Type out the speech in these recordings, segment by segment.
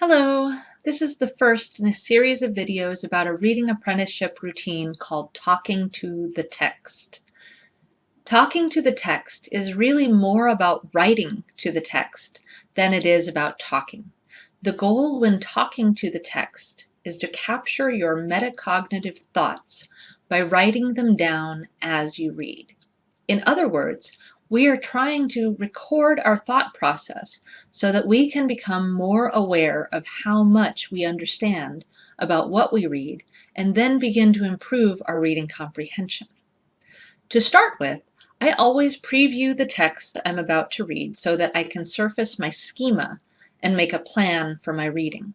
Hello, this is the first in a series of videos about a reading apprenticeship routine called Talking to the Text. Talking to the text is really more about writing to the text than it is about talking. The goal when talking to the text is to capture your metacognitive thoughts by writing them down as you read. In other words, we are trying to record our thought process so that we can become more aware of how much we understand about what we read and then begin to improve our reading comprehension. To start with, I always preview the text I'm about to read so that I can surface my schema and make a plan for my reading.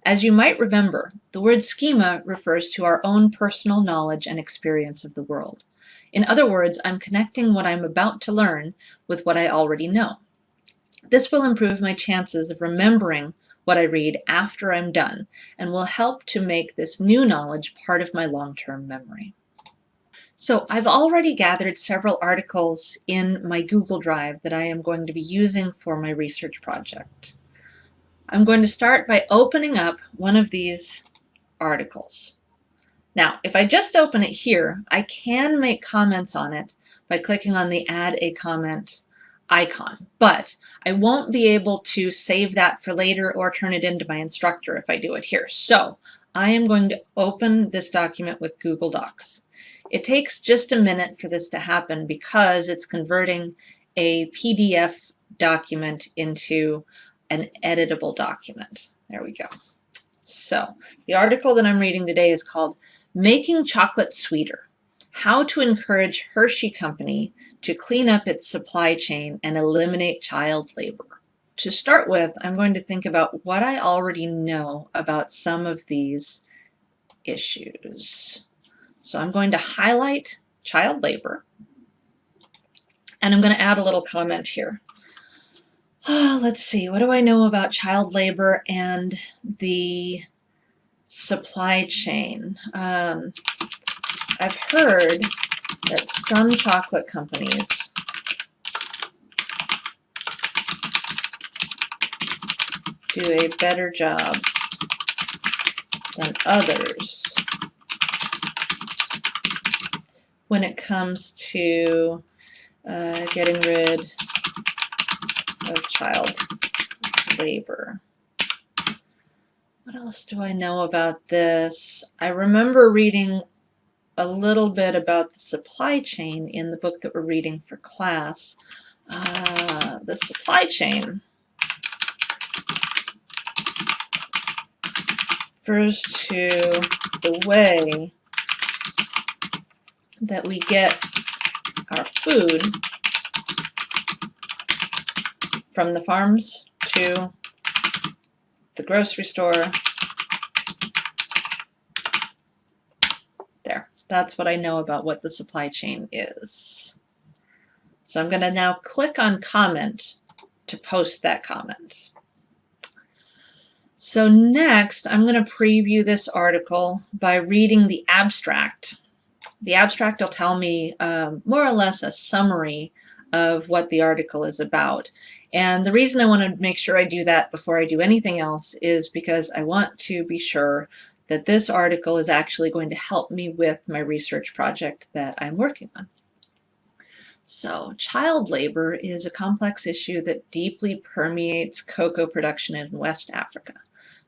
As you might remember, the word schema refers to our own personal knowledge and experience of the world. In other words, I'm connecting what I'm about to learn with what I already know. This will improve my chances of remembering what I read after I'm done and will help to make this new knowledge part of my long-term memory. So I've already gathered several articles in my Google Drive that I am going to be using for my research project. I'm going to start by opening up one of these articles. Now, if I just open it here, I can make comments on it by clicking on the Add a Comment icon, but I won't be able to save that for later or turn it into my instructor if I do it here. So I am going to open this document with Google Docs. It takes just a minute for this to happen because it's converting a PDF document into an editable document. There we go. So the article that I'm reading today is called Making Chocolate Sweeter: How to Encourage Hershey Company to Clean Up Its Supply Chain and Eliminate Child Labor. To start with, I'm going to think about what I already know about some of these issues. So I'm going to highlight child labor, and I'm going to add a little comment here. Let's see, what do I know about child labor and the supply chain? I've heard that some chocolate companies do a better job than others when it comes to getting rid of child labor. What else do I know about this? I remember reading a little bit about the supply chain in the book that we're reading for class. The supply chain refers to the way that we get our food from the farms to the grocery store. There, that's what I know about what the supply chain is. So I'm going to now click on comment to post that comment. So next, I'm going to preview this article by reading the abstract. The abstract will tell me more or less a summary of what the article is about. And the reason I want to make sure I do that before I do anything else is because I want to be sure that this article is actually going to help me with my research project that I'm working on. So, child labor is a complex issue that deeply permeates cocoa production in West Africa.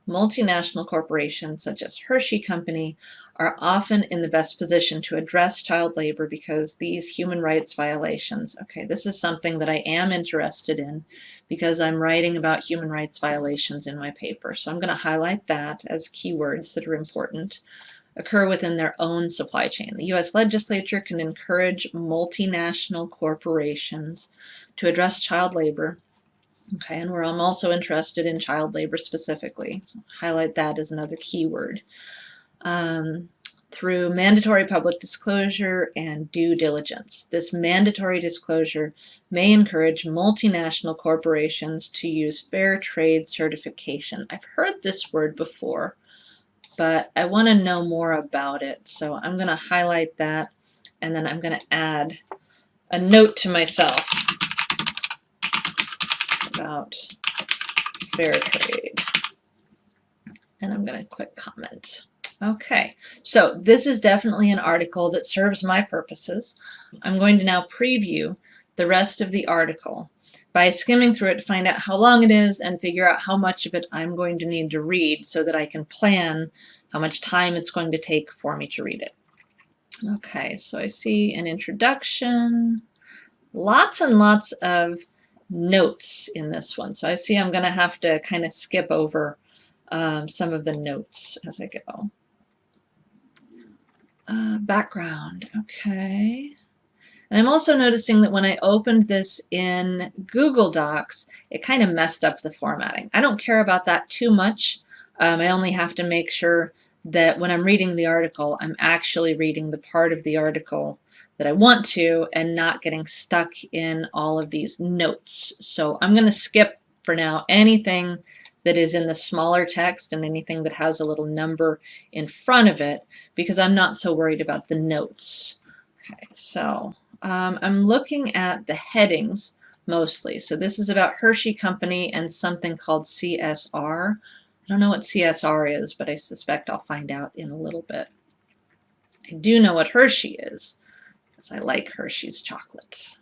Multinational corporations such as Hershey Company are often in the best position to address child labor because these human rights violations, okay, this is something that I am interested in because I'm writing about human rights violations in my paper. So I'm going to highlight that as keywords that are important, occur within their own supply chain. The U.S. legislature can encourage multinational corporations to address child labor. Okay, and I'm also interested in child labor specifically. So highlight that as another keyword. Through mandatory public disclosure and due diligence. This mandatory disclosure may encourage multinational corporations to use fair trade certification. I've heard this word before, but I want to know more about it. So I'm going to highlight that, and then I'm going to add a note to myself about fair trade. and I'm going to click comment. Okay, so this is definitely an article that serves my purposes. I'm going to now preview the rest of the article by skimming through it to find out how long it is and figure out how much of it I'm going to need to read so that I can plan how much time it's going to take for me to read it. Okay, so I see an introduction, lots and lots of notes in this one. So I see I'm going to have to kind of skip over some of the notes as I go. Background, okay. And I'm also noticing that when I opened this in Google Docs, it kind of messed up the formatting. I don't care about that too much. I only have to make sure that when I'm reading the article, I'm actually reading the part of the article that I want to and not getting stuck in all of these notes. So I'm going to skip for now anything that is in the smaller text and anything that has a little number in front of it because I'm not so worried about the notes. Okay, so I'm looking at the headings mostly. So this is about Hershey Company and something called CSR. I don't know what CSR is, but I suspect I'll find out in a little bit. I do know what Hershey is, because I like Hershey's chocolate.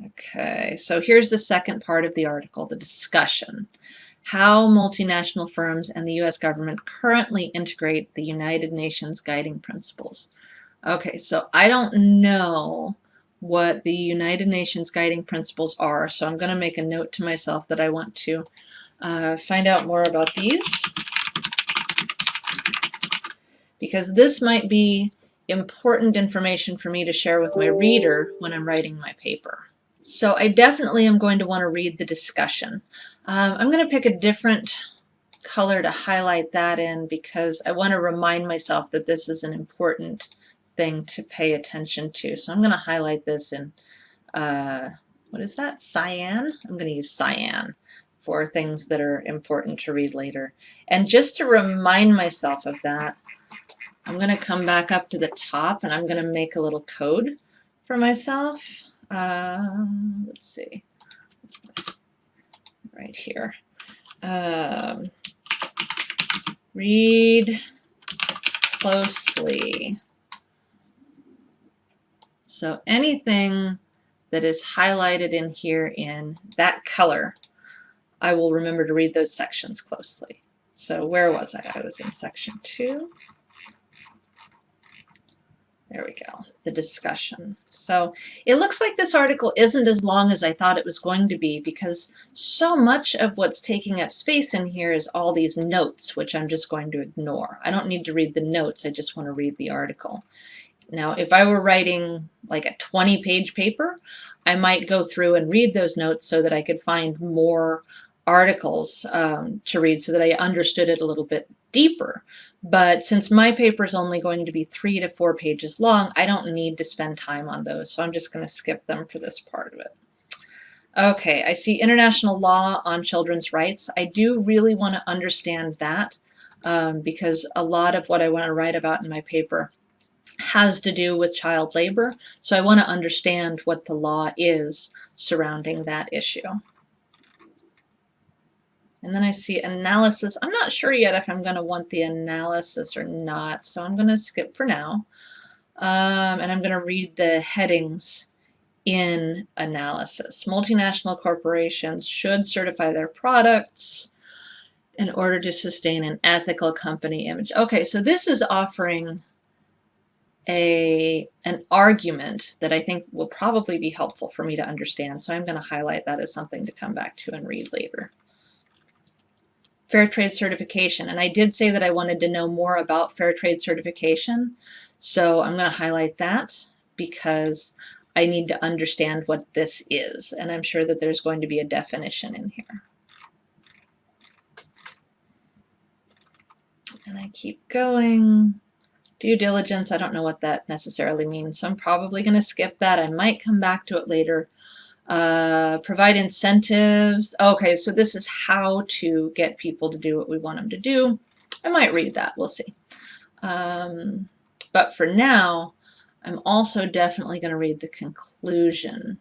Okay, so here's the second part of the article, the discussion. How multinational firms and the U.S. government currently integrate the United Nations guiding principles. Okay, so I don't know what the United Nations guiding principles are, so I'm going to make a note to myself that I want to find out more about these, because this might be important information for me to share with my reader when I'm writing my paper. So I definitely am going to want to read the discussion. I'm going to pick a different color to highlight that in because I want to remind myself that this is an important thing to pay attention to. So I'm going to highlight this in, what is that, cyan? I'm going to use cyan for things that are important to read later. And just to remind myself of that, I'm going to come back up to the top and I'm going to make a little code for myself. Let's see, right here. Read closely. So anything that is highlighted in here in that color, I will remember to read those sections closely. So where was I? I was in section 2. There we go, the discussion. So it looks like this article isn't as long as I thought it was going to be because so much of what's taking up space in here is all these notes, which I'm just going to ignore. I don't need to read the notes, I just want to read the article. Now, if I were writing like a 20-page paper, I might go through and read those notes so that I could find more articles to read so that I understood it a little bit deeper. But since my paper is only going to be 3 to 4 pages long, I don't need to spend time on those, so I'm just going to skip them for this part of it. Okay, I see international law on children's rights. I do really want to understand that because a lot of what I want to write about in my paper has to do with child labor, so I want to understand what the law is surrounding that issue. And then I see analysis. I'm not sure yet if I'm going to want the analysis or not, so I'm going to skip for now. And I'm going to read the headings in analysis. Multinational corporations should certify their products in order to sustain an ethical company image. Okay, so this is offering an argument that I think will probably be helpful for me to understand, so I'm going to highlight that as something to come back to and read later. Fair trade certification, and I did say that I wanted to know more about fair trade certification, so I'm going to highlight that because I need to understand what this is, and I'm sure that there's going to be a definition in here. And I keep going. Due diligence, I don't know what that necessarily means, so I'm probably going to skip that. I might come back to it later. Provide incentives. Okay, so this is how to get people to do what we want them to do. I might read that, we'll see. But for now, I'm also definitely going to read the conclusion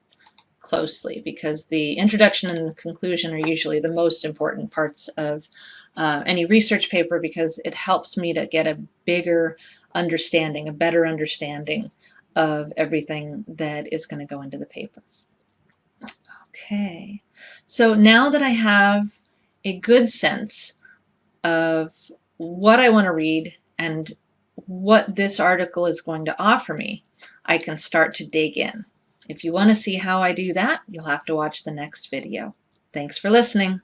closely, because the introduction and the conclusion are usually the most important parts of any research paper, because it helps me to get a bigger understanding, a better understanding of everything that is going to go into the paper. Okay, so now that I have a good sense of what I want to read and what this article is going to offer me, I can start to dig in. If you want to see how I do that, you'll have to watch the next video. Thanks for listening.